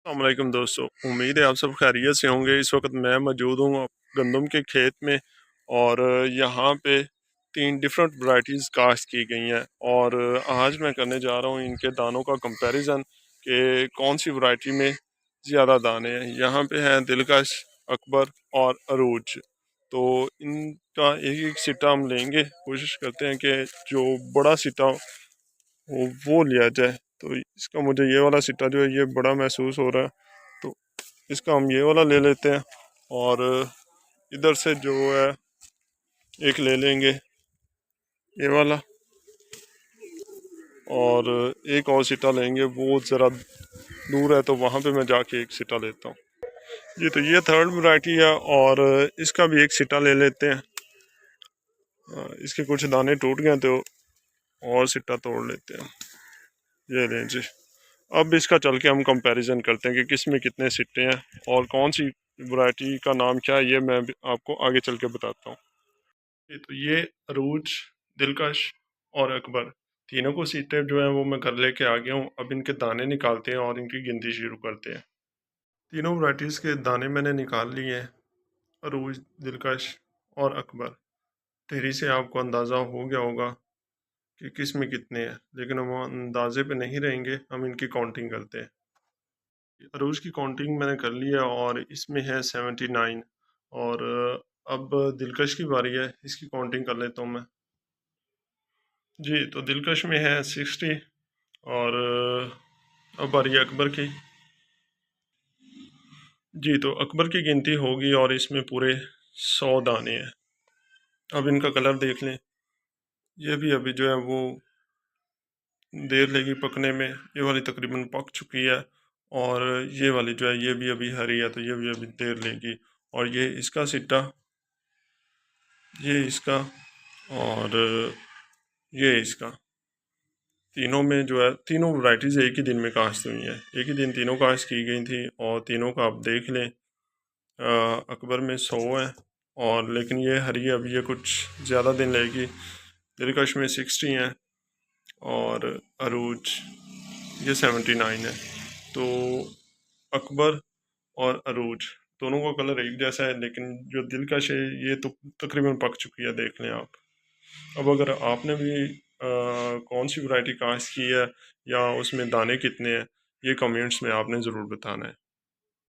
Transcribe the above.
अस्सलामुअलैकुम दोस्तों, उम्मीद है आप सब खैरियत से होंगे। इस वक्त मैं मौजूद हूँ गंदम के खेत में और यहाँ पे 3 डिफरेंट वैरायटीज़ काश्त की गई हैं और आज मैं करने जा रहा हूँ इनके दानों का कंपैरिजन कि कौन सी वैरायटी में ज़्यादा दाने हैं। यहाँ पे हैं दिलकश, अकबर और अरूज। तो इनका एक एक सिट्टा हम लेंगे, कोशिश करते हैं कि जो बड़ा सिट्टा वो लिया जाए। तो इसका मुझे ये वाला सिट्टा जो है ये बड़ा महसूस हो रहा है, तो इसका हम ये वाला ले लेते हैं। और इधर से जो है एक ले लेंगे ये वाला, और एक और सिट्टा लेंगे, वो ज़रा दूर है तो वहाँ पे मैं जाके एक सिट्टा लेता हूँ। जी, तो ये थर्ड वैरायटी है और इसका भी एक सिट्टा ले लेते हैं। इसके कुछ दाने टूट गए तो और सिट्टा तोड़ लेते हैं। ये लें जी। अब इसका चल के हम कंपैरिजन करते हैं कि किस में कितने सिट्टे हैं और कौन सी वैरायटी का नाम क्या है, ये मैं भी आपको आगे चल के बताता हूँ। तो ये अरूज, दिलकश और अकबर तीनों को सिट्टे जो है वो मैं घर लेके आ गया हूँ। अब इनके दाने निकालते हैं और इनकी गिनती शुरू करते हैं। तीनों वैरायटीज़ के दाने मैंने निकाल लिए हैं, अरूज, दिलकश और अकबर। तेरी से आपको अंदाज़ा हो गया होगा कि किस में कितने हैं, लेकिन हम अंदाजे पे नहीं रहेंगे, हम इनकी काउंटिंग करते हैं। अरूज की काउंटिंग मैंने कर लिया और इसमें है 79। और अब दिलकश की बारी है, इसकी काउंटिंग कर लेता हूँ मैं। जी, तो दिलकश में है 60। और अब बारी है अकबर की। जी, तो अकबर की गिनती होगी और इसमें पूरे 100 दाने हैं। अब इनका कलर देख लें, ये भी अभी जो है वो देर लगी पकने में। ये वाली तकरीबन पक चुकी है और ये वाली जो है ये भी अभी हरी है, तो ये भी अभी देर लेगी। और ये इसका सिट्टा, ये इसका और ये इसका, तीनों में जो है तीनों वैरायटीज़ एक ही दिन में काश्त हुई हैं। एक ही दिन तीनों काश्त की गई थी और तीनों का आप देख लें। अकबर में 100 है और लेकिन ये हरी है, अभी ये कुछ ज़्यादा दिन लेगी। दिलकश में 60 है और अरूज ये 79 है। तो अकबर और अरूज दोनों का कलर एक जैसा है, लेकिन जो दिलकश है ये तो तकरीबन पक चुकी है, देख लें आप। अब अगर आपने भी कौन सी वैरायटी काश्त की है या उसमें दाने कितने हैं, ये कमेंट्स में आपने ज़रूर बताना है।